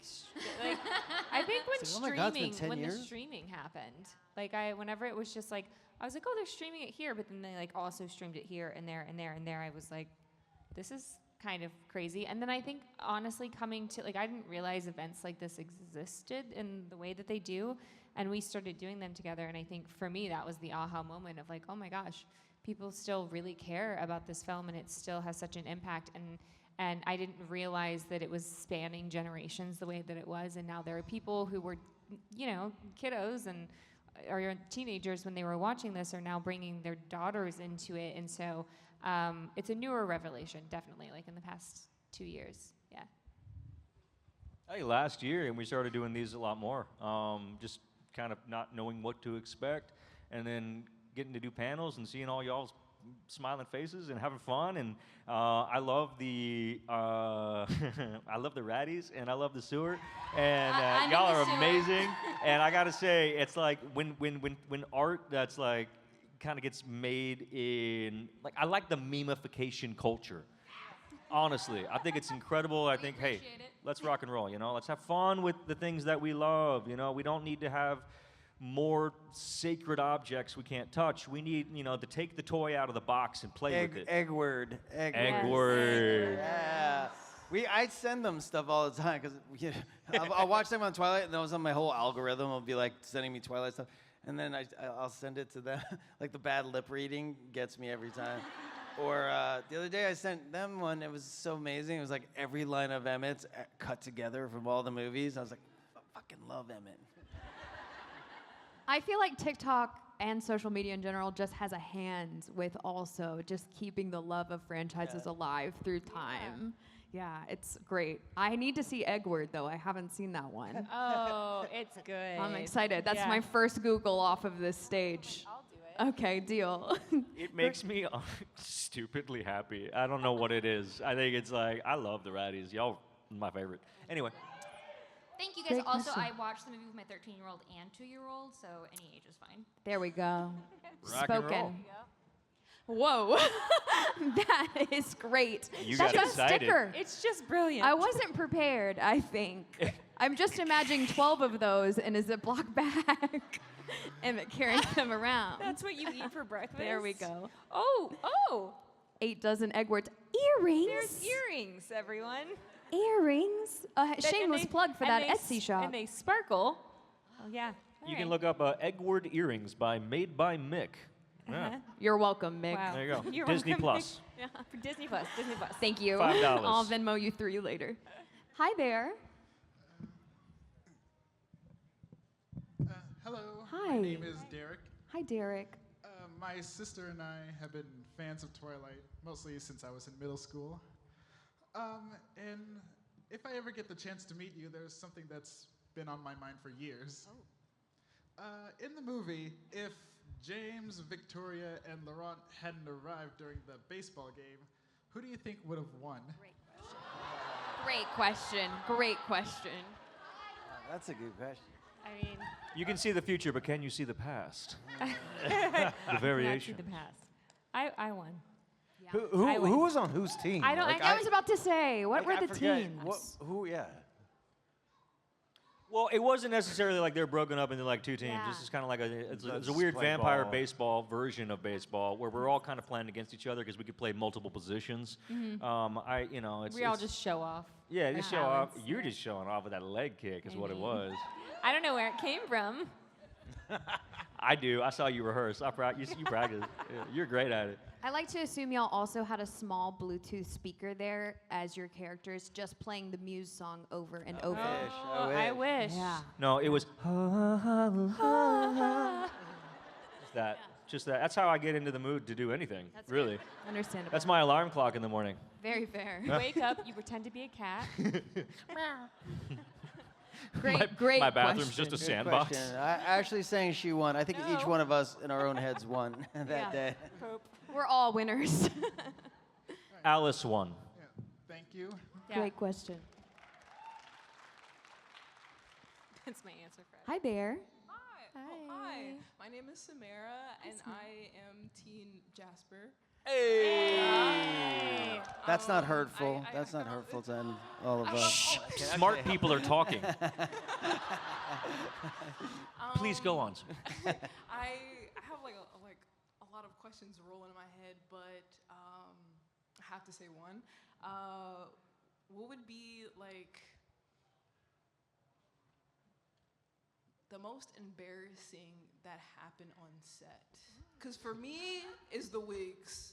I think when It's like, oh my God, it's been 10 the years? streaming happened, like whenever it was just like I was like, oh, they're streaming it here, but then they like also streamed it here and there and there and there. I was like, this is kind of crazy. And then I think honestly coming to like I didn't realize events like this existed in the way that they do, and we started doing them together. And I think for me that was the aha moment of like, oh my gosh, people still really care about this film, and it still has such an impact. And I didn't realize that it was spanning generations the way that it was. And now there are people who were, kiddos and or teenagers when they were watching this are now bringing their daughters into it. And so it's a newer revelation, definitely, like in the past 2 years. Yeah. Hey, last year, and we started doing these a lot more. Just kind of not knowing what to expect, and then getting to do panels and seeing all y'all's smiling faces and having fun. And I love the I love the ratties, and I love the sewer, and y'all are amazing. And I gotta say, it's like when art that's like kind of gets made in like I like the memification culture. Honestly, I think it's incredible. I think, hey, let's rock and roll. Let's have fun with the things that we love. We don't need to have more sacred objects we can't touch. We need, to take the toy out of the box and play with it. Egg word. Yeah. I send them stuff all the time because I'll watch them on Twilight, and those on my whole algorithm will be like sending me Twilight stuff, and then I'll send it to them. Like the bad lip reading gets me every time. Or the other day I sent them one. It was so amazing. It was like every line of Emmett's cut together from all the movies. I was like, I fucking love Emmett. I feel like TikTok and social media in general just has a hand with also just keeping the love of franchises alive through time. Yeah, it's great. I need to see Eggward, though. I haven't seen that one. Oh, it's good. I'm excited. That's my first Google off of this stage. I'll do it. Okay, deal. It makes me stupidly happy. I don't know what it is. I think it's like, I love the ratties. Y'all my favorite. Anyway. Thank you guys. Great Also, question. I watched the movie with my 13-year-old and 2-year-old, so any age is fine. There we go. Rock and roll. Spoken. Whoa, that is great. You That's got a excited. sticker. It's just brilliant. I wasn't prepared, I think. I'm just imagining 12 of those in a Ziploc bag and carrying them around. That's what you eat for breakfast? There we go. Oh. 8 dozen Eggwarts. Earrings. There's earrings, everyone. Earrings. Shameless plug for that Etsy shop. And they sparkle. Oh, yeah. You can look up Eggward Earrings Made by Mick. Yeah. You're welcome, Mick. Wow. There you go. You're Disney welcome, Plus. Mick. Yeah, for Disney Plus. Thank you. $5. I'll Venmo you 3 later. Hi there. Hello. Hi. My name is Derek. Hi, Derek. My sister and I have been fans of Twilight, mostly since I was in middle school. And if I ever get the chance to meet you, there's something that's been on my mind for years. In the movie, if James, Victoria, and Laurent hadn't arrived during the baseball game, who do you think would have won? Great question. Great question. That's a good question. I mean, You can see the future, but can you see the past? The not variation. see the past. I won. Who was on whose team? I don't. Like, I was about to say, what were I the forget teams? Who? Yeah. Well, it wasn't necessarily like they're broken up into like 2 teams. Yeah. This is kind of like it's a Just weird play vampire ball. baseball version of baseball where we're all kind of playing against each other because we could play multiple positions. It's We all just show off. yeah, just show off. balance. You're just showing off with that leg kick is what it was. I don't know where it came from. I do. I saw you rehearse. You practice. Yeah, you're great at it. I like to assume y'all also had a small Bluetooth speaker there as your characters, just playing the Muse song over and over. I wish. Yeah. No, it was just that. That's how I get into the mood to do anything. That's really. Understandable. That's my alarm clock in the morning. Very fair. You wake up, you pretend to be a cat. Great My bathroom's question. just a Good sandbox. question. Ashley's saying she won. I think each one of us in our own heads won that day. We're all winners. Alice won. Yeah, thank you. Yeah. Great question. That's my answer, Fred. Hi, Bear. Hi. Oh, hi. My name is Samara, and I am Teen Jasper. Hey! That's not hurtful. That's not hurtful to all of us. Smart people are talking. Please go on. I have like a lot of questions rolling in my head, but I have to say one. What would be like the most embarrassing that happened on set? Because for me, is the wigs.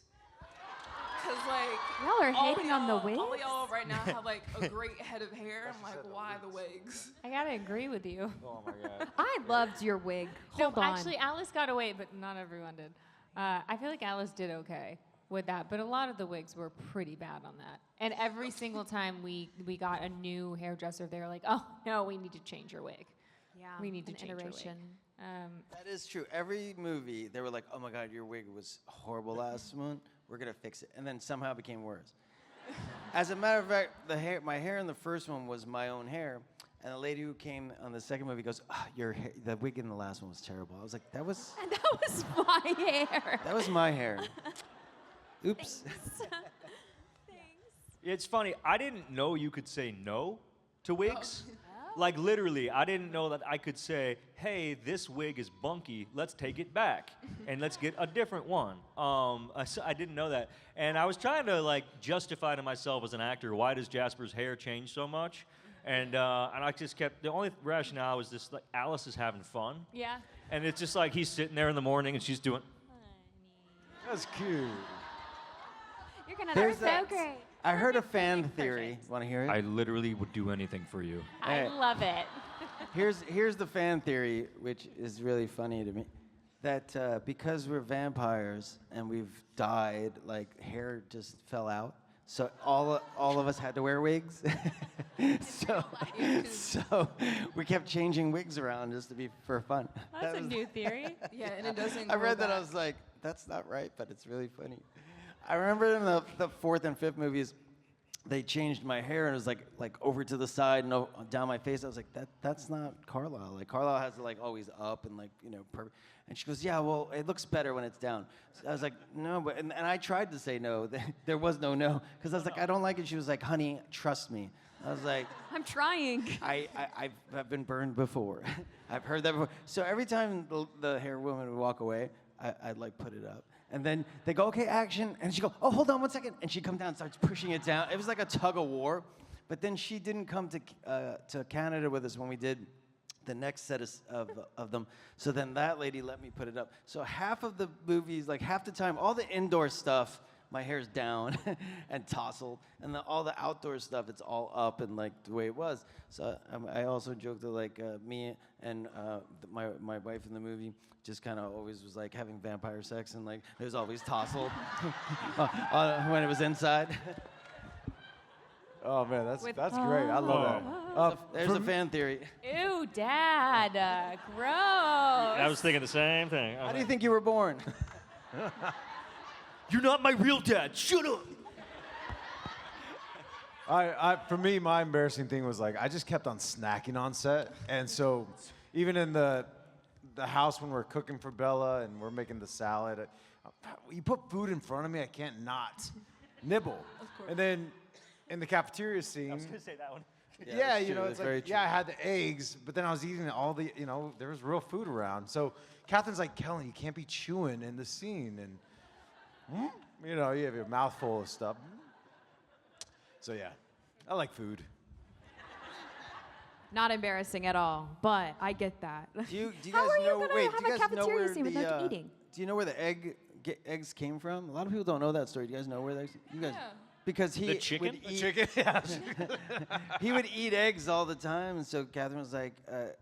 Because like Y'all are hating on the wigs? all of y'all right now have like a great head of hair. I'm like, why the wigs? I gotta agree with you. Oh my God. I loved your wig. Hold no, on. actually, Alice got away, but not everyone did. I feel like Alice did okay with that, but a lot of the wigs were pretty bad on that. And every single time we got a new hairdresser, they were like, oh, no, we need to change your wig. Yeah, we need to an change your wig. iteration. That is true. Every movie, they were like, oh my God, your wig was horrible last month. We're going to fix it. And then somehow it became worse. As a matter of fact, my hair in the first one was my own hair. And the lady who came on the second movie goes, the wig in the last one was terrible. I was like, that was my hair. That was my hair. Oops. It's funny. I didn't know you could say no to wigs. Like literally, I didn't know that I could say, hey, this wig is bunky. Let's take it back and let's get a different one. I didn't know that. And I was trying to like justify to myself as an actor, why does Jasper's hair change so much? And I just kept, the only rationale was this, like, Alice is having fun. Yeah. And it's just like he's sitting there in the morning and she's doing. That's cute. You're gonna There's so that- great. I heard a fan theory. Want to hear it? I literally would do anything for you. I love it. Here's the fan theory, which is really funny to me, that because we're vampires and we've died, like hair just fell out, so all of us had to wear wigs. so we kept changing wigs around just to be for fun. That's a new theory. Yeah, and it doesn't. I read grow that, I back. was like, that's not right, but it's really funny. I remember in the fourth and fifth movies, they changed my hair and it was like over to the side and down my face. I was like, that's not Carlisle. Like Carlisle has it like always up and like, perfect. And she goes, yeah, well, it looks better when it's down. So I was like, no, but and I tried to say no. There was no, because I was like, I don't like it. She was like, honey, trust me. I was like, I'm trying. I've been burned before. I've heard that before. So every time the hair woman would walk away, I'd like put it up. And then they go, okay, action. And she go, oh, hold on 1 second. And she'd come down and starts pushing it down. It was like a tug of war. But then she didn't come to Canada with us when we did the next set of them. So then that lady let me put it up. So half of the movies, like half the time, all the indoor stuff, my hair's down and tousled. And all the outdoor stuff, it's all up and like the way it was. So I also joked that like me and my wife in the movie just kind of always was like having vampire sex and like it was always tousled when it was inside. Oh man, that's great. I love that. There's a fan theory. Ew, Dad. Gross. I was thinking the same thing. How do you think you were born? You're not my real dad. Shut up. For me, my embarrassing thing was like I just kept on snacking on set, and so even in the house when we're cooking for Bella and we're making the salad, you put food in front of me, I can't not nibble. And then in the cafeteria scene, I was gonna say that one. Yeah, that's true. it's That's very like, I had the eggs, but then I was eating all the, there was real food around. So Catherine's like, Kellen, you can't be chewing in the scene, and you have your mouth full of stuff. So yeah, I like food. Not embarrassing at all, but I get that. Do you guys How are you know? gonna Wait, have do you a guys know cafeteria where scene without the eating? Do you know where the eggs came from? A lot of people don't know that story. Do you guys know where they? You guys, Yeah. because he The chicken? would The eat, Chicken, yeah. he would eat eggs all the time, and so Catherine was like,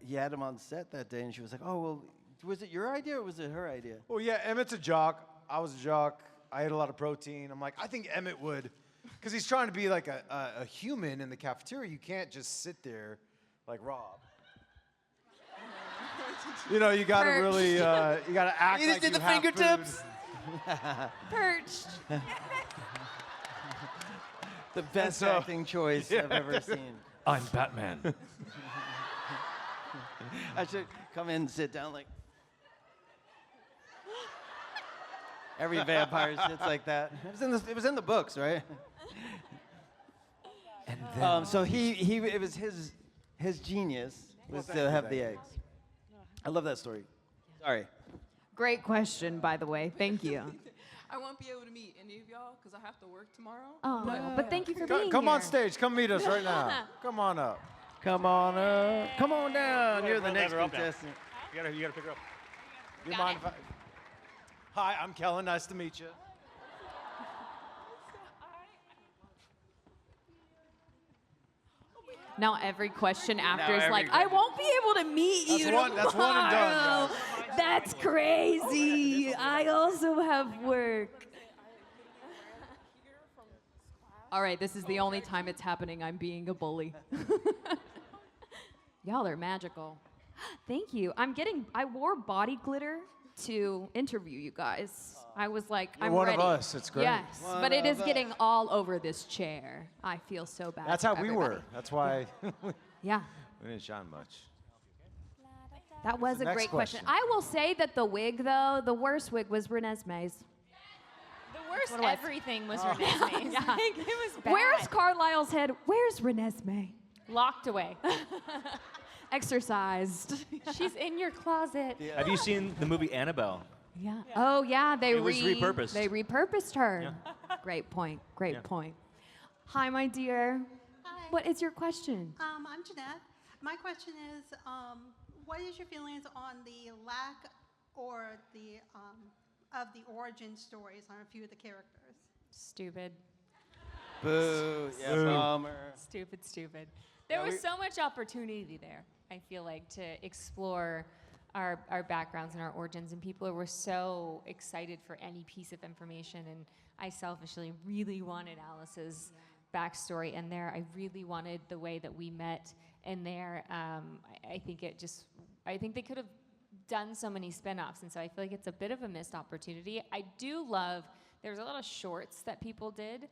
he had him on set that day, and she was like, oh well, was it your idea or was it her idea? Well, yeah, Emmett's a jock. I was a jock. I ate a lot of protein. I'm like, I think Emmett would, because he's trying to be like a human in the cafeteria. You can't just sit there like Rob. You gotta Perched. really, you gotta act You just like did you the have fingertips? food. Perched. The best so- acting choice I've ever seen. I'm Batman. I should come in and sit down like. Every vampire sits like that. It was in the books, right? And then, So it was his genius was to have the eggs. I love that story. Sorry. Great question, by the way. Thank you. I won't be able to meet any of y'all because I have to work tomorrow. Oh, but thank you for being here. come on stage. Come meet us right now. Come on up. Come on up. Come on down. You're the We'll next never up now. contestant. You gotta pick her up. You mind if I... Hi, I'm Kellen. Nice to meet you. Now every question after is every like, I won't be able to meet you tomorrow. That's one and done, guys. That's crazy. I also have work. All right, this is the only time it's happening. I'm being a bully. Y'all are magical. Thank you. I wore body glitter to interview you guys. I was like, You're I'm one ready. of us. It's great. Yes, but it is getting all over this chair. I feel so bad. That's for how we everybody. were. That's why Yeah, we didn't shine much. that was a Next great question. question. I will say that the wig, though, the worst wig was Renesmee's. The worst What do I- everything was Renesmee's. Like, it was bad. Where's Carlisle's head? Where's Renesmee? Locked away. Exercised. She's in your closet. Have you seen the movie Annabelle? Yeah. Oh, yeah. They It was repurposed. They repurposed her. Great point. Great point. Hi, my dear. Hi. What is your question? I'm Jeanette. My question is, what is your feelings on the lack or the of the origin stories on a few of the characters? Stupid. Boo. Yeah, Boo. bummer. Stupid. There was so much opportunity there, I feel like, to explore our backgrounds and our origins, and people were so excited for any piece of information, and I selfishly really wanted Alice's backstory in there. I really wanted the way that we met in there. I think they could have done so many spin-offs, and so I feel like it's a bit of a missed opportunity. I do love, there's a lot of shorts that people did.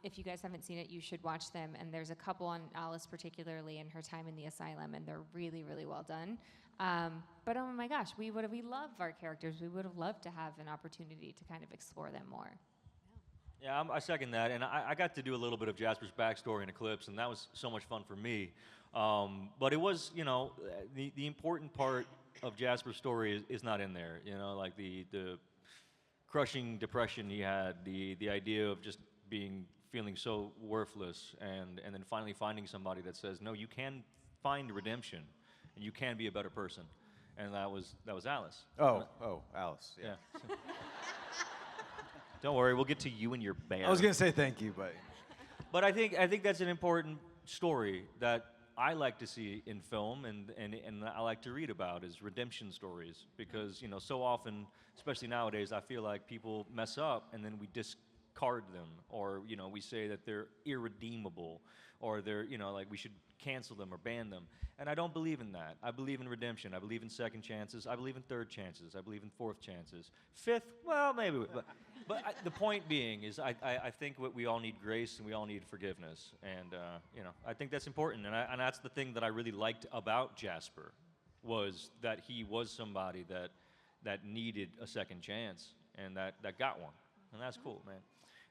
If you guys haven't seen it, you should watch them. And there's a couple on Alice, particularly in her time in the asylum, and they're really, really well done. But oh my gosh, we love our characters. We would have loved to have an opportunity to kind of explore them more. Yeah, I second that, and I got to do a little bit of Jasper's backstory in Eclipse, and that was so much fun for me. But it was, the important part of Jasper's story is not in there. Like the crushing depression he had, the idea of just feeling so worthless, and then finally finding somebody that says, no, you can find redemption, and you can be a better person, and that was Alice. Oh, Alice. Yeah. Don't worry, we'll get to you and your bear. I was gonna say thank you, but I think that's an important story that I like to see in film, and I like to read about, is redemption stories, because so often, especially nowadays, I feel like people mess up and then we discard them, or we say that they're irredeemable, or they're like we should cancel them or ban them, and I don't believe in that. I believe in redemption. I believe in second chances. I believe in third chances. I believe in fourth chances. Fifth, well, maybe, but the point being is I think we all need grace and we all need forgiveness, and I think that's important, and that's the thing that I really liked about Jasper, was that he was somebody that needed a second chance, and that got one, and that's cool, man.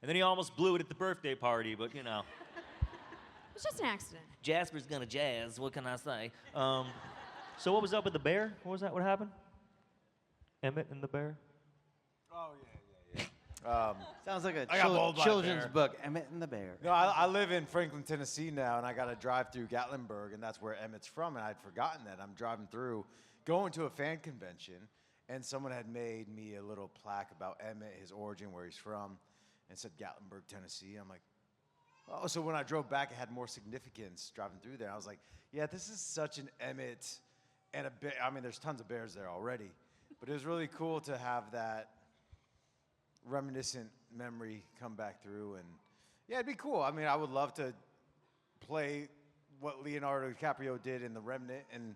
And then he almost blew it at the birthday party, but It's just an accident. Jasper's gonna jazz. What can I say? So what was up with the bear? What was that? What happened? Emmett and the bear? Oh yeah. Sounds like a I got bowled by a children's bear. book. Emmett and the Bear. No, I live in Franklin, Tennessee now, and I got to drive through Gatlinburg, and that's where Emmett's from, and I'd forgotten that. I'm driving through, going to a fan convention, and someone had made me a little plaque about Emmett, his origin, where he's from, and said Gatlinburg, Tennessee. I'm like, oh, so when I drove back, it had more significance driving through there. I was like, yeah, this is such an Emmett and a bear. I mean, there's tons of bears there already, but it was really cool to have that reminiscent memory come back through, and yeah, it'd be cool. I mean, I would love to play what Leonardo DiCaprio did in The Remnant, and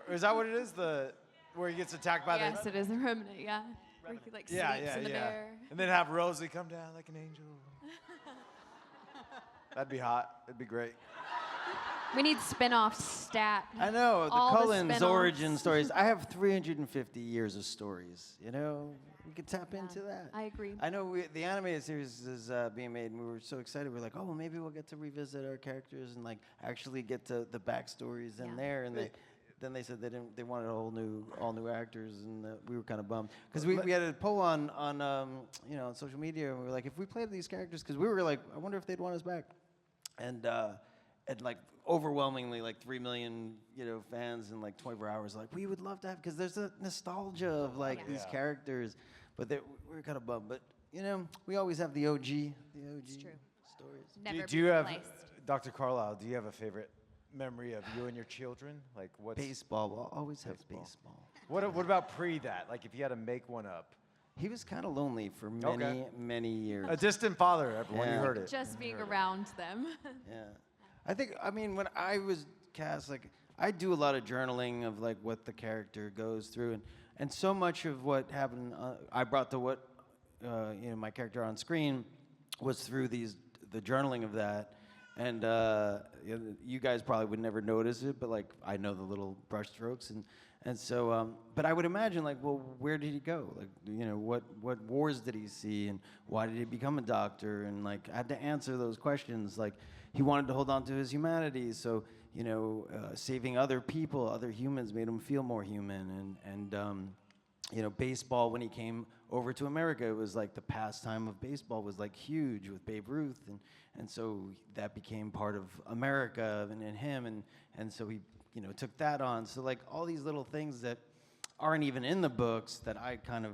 or is that what it is? Where he gets attacked by Yes, it is the remnant. Yeah. Where he sleeps in the bear. And then have Rosie come down like an angel. That'd be hot. It'd be great. We need spin-off stat. I know, the All Cullens spin-offs. origin stories. I have 350 years of stories, you know? We could tap into that. I agree. I know the animated series is being made, and we were so excited. We're like, oh, well, maybe we'll get to revisit our characters and like actually get to the backstories in there. And then they said they wanted all new actors, and we were kind of bummed because we had a poll on you know, on social media, and we were like, if we played these characters, because we were like, I wonder if they'd want us back, and like overwhelmingly like 3 million, you know, fans in like 24 hours, like we would love to have, because there's a nostalgia of like these characters. But we were kind of bummed. But, you know, we always have the OG stories. Never do you have, Dr. Carlisle, do you have a favorite memory of you and your children? Like what's Baseball. We'll always have baseball. What about pre that? Like if you had to make one up. He was kind of lonely for many years. A distant father, everyone. You heard it. Just being around them. I mean, when I was cast, like, I do a lot of journaling of, like, what the character goes through. And so much of what happened, I brought to what, you know, my character on screen was through the journaling of that. And you know, you guys probably would never notice it, but, like, I know the little brush strokes. And so, but I would imagine, like, well, where did he go? Like, you know, what wars did he see, and why did he become a doctor? And, like, I had to answer those questions. Like, he wanted to hold on to his humanity, so, you know, saving other people, other humans, made him feel more human. And you know, baseball, when he came over to America, it was like the pastime of baseball was like huge with Babe Ruth, and so that became part of America and him, and so he, you know, took that on. So like all these little things that aren't even in the books that I kind of,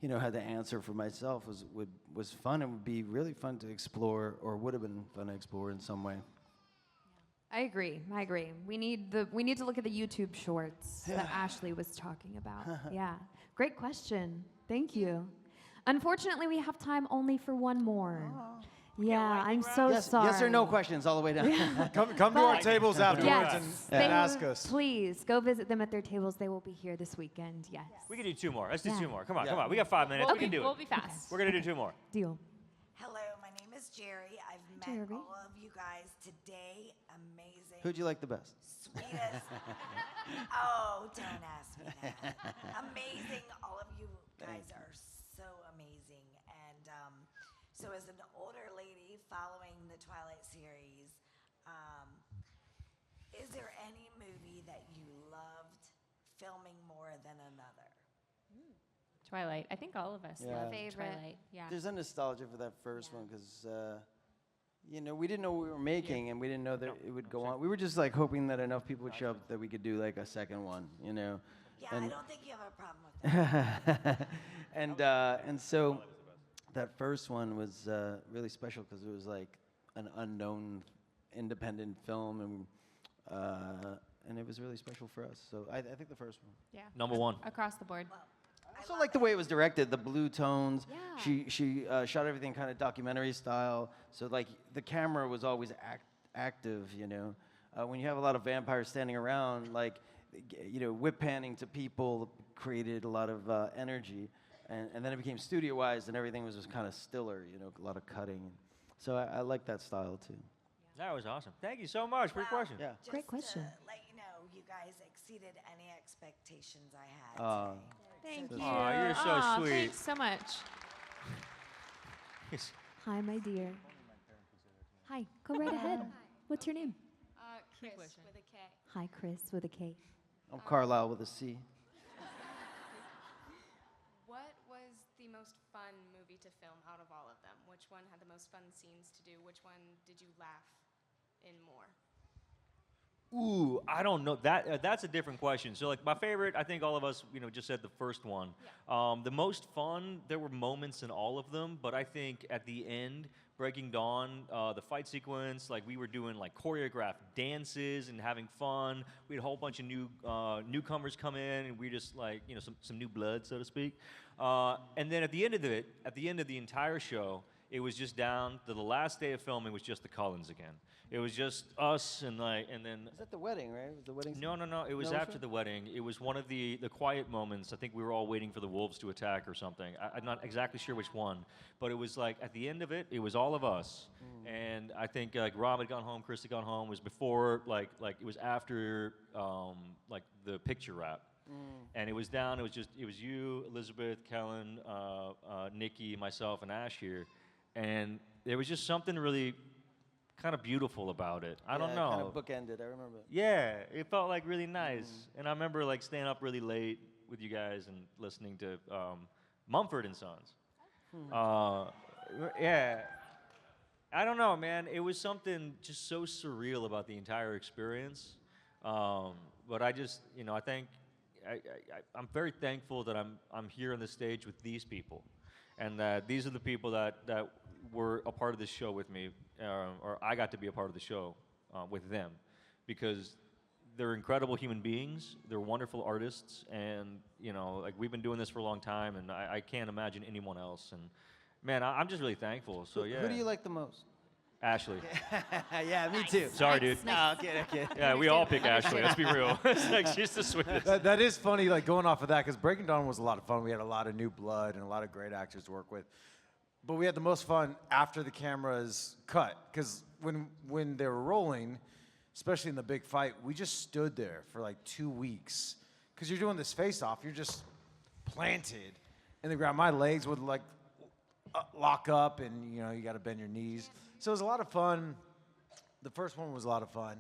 you know, had to answer for myself was fun. It would be really fun to explore, or would have been fun to explore in some way. I agree. We need to look at the YouTube shorts that Ashley was talking about. Yeah. Great question. Thank you. Unfortunately, we have time only for one more. Yeah, I'm so sorry. Yes or no questions all the way down. Come to our tables afterwards and ask us. Please go visit them at their tables. They will be here this weekend. Yes. We can do 2 more. Let's do 2 more. Come on. We got 5 minutes. We can do it. We'll be fast. We're gonna do 2 more. Deal. Hello, my name is Jerry. I've met all of you guys today. Amazing. Who'd you like the best? Sweetest. Oh, don't ask me that. Amazing. All of you guys are so amazing. And so as an older lady following the Twilight series, is there any movie that you loved filming more than another? Twilight. I think all of us love Twilight. Yeah. There's a nostalgia for that first one because, you know, we didn't know what we were making, and we didn't know that it would go on. We were just like hoping that enough people would show up that we could do like a second one, you know. Yeah, I don't think you have a problem with that. and so that first one was really special because it was like an unknown independent film, and it was really special for us. So I think the first one. Yeah. Number 1. Across the board. I also like the way it was directed, the blue tones. Yeah. She shot everything kind of documentary style. So like the camera was always active, you know. When you have a lot of vampires standing around, like, you know, whip panning to people created a lot of energy. And then it became studio-wise, and everything was just kind of stiller, you know, a lot of cutting. So I like that style too. That was awesome. Thank you so much for your question. Yeah. Great question. To let you know, you guys exceeded any expectations I had today. Thank you. Aw, you're so sweet. Thanks so much. Hi, my dear. Hi. Go right ahead. What's your name? Chris with a K. Hi, Chris with a K. I'm Carlisle with a C. What was the most fun movie to film out of all of them? Which one had the most fun scenes to do? Which one did you laugh in more? Ooh, I don't know. That's a different question. So, like, my favorite, I think all of us, you know, just said the first one. Yeah. The most fun, there were moments in all of them, but I think at the end, Breaking Dawn, the fight sequence, like, we were doing, like, choreographed dances and having fun. We had a whole bunch of newcomers come in, and we just, like, you know, some new blood, so to speak. And then at the end of the entire show, it was just down to the last day of filming was just the Cullens again. It was just us and then. Was that the wedding, right? Was the wedding? No. It was after the wedding. It was one of the quiet moments. I think we were all waiting for the wolves to attack or something. I'm not exactly sure which one, but it was like at the end of it, it was all of us. And I think like Rob had gone home, Chris had gone home. It was before like it was after like the picture wrap. And it was down. It was you, Elizabeth, Kellen, Nikki, myself, and Ash here, and there was just something really kind of beautiful about it. I don't know. Kind of bookended. I remember. Yeah, it felt like really nice, and I remember like staying up really late with you guys and listening to Mumford and Sons. Yeah, I don't know, man. It was something just so surreal about the entire experience. But I just, I think. I'm very thankful that I'm here on the stage with these people, and that these are the people that were a part of this show with me, or I got to be a part of the show with them, because they're incredible human beings, they're wonderful artists, and like we've been doing this for a long time, and I can't imagine anyone else. And man, I'm just really thankful. So yeah. Who do you like the most? Ashley. Yeah, me too. Sorry, dude. No, okay. Yeah, we all pick Ashley. Let's be real. It's like she's the sweetest. That is funny, like going off of that, because Breaking Dawn was a lot of fun. We had a lot of new blood and a lot of great actors to work with. But we had the most fun after the cameras cut, because when they were rolling, especially in the big fight, we just stood there for like 2 weeks, because you're doing this face-off. You're just planted in the ground. My legs would like lock up, and you got to bend your knees. So it was a lot of fun. The first one was a lot of fun.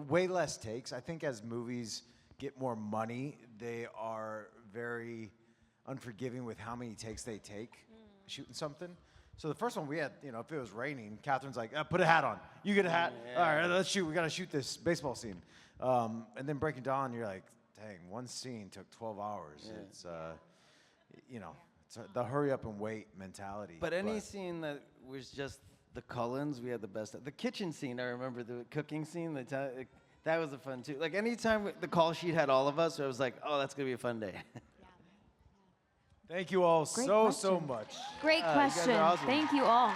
Way less takes. I think as movies get more money, they are very unforgiving with how many takes they take shooting something. So the first one we had, if it was raining, Catherine's like, put a hat on. You get a hat. All right, let's shoot. We got to shoot this baseball scene. And then Breaking Dawn, you're like, dang, one scene took 12 hours. Yeah. It's, it's the hurry up and wait mentality. But any scene that was just the Cullens, we had the best. The kitchen scene, I remember the cooking scene. That was a fun too. Like anytime the call sheet had all of us, I was like, oh, that's gonna be a fun day. Thank you all so much. Great question. Awesome. Thank you all.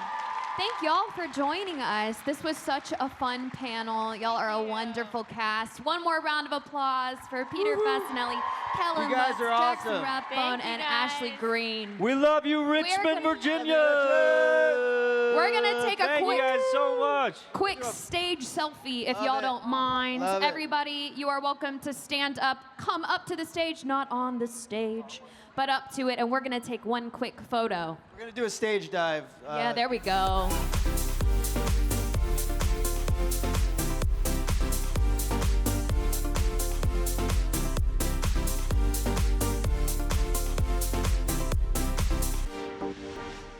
Thank y'all for joining us. This was such a fun panel. Y'all are a wonderful cast. One more round of applause for Peter Facinelli, Kellen You guys Lutz, are Jackson awesome. Rathbone, and Ashley Greene. We love you, Richmond, Virginia. We're gonna take a Thank you guys so much. quick stage selfie if y'all don't mind. Love it. Everybody, you are welcome to stand up, come up to the stage, not on the stage, but up to it, and we're gonna take one quick photo. We're gonna do a stage dive. Yeah, there we go.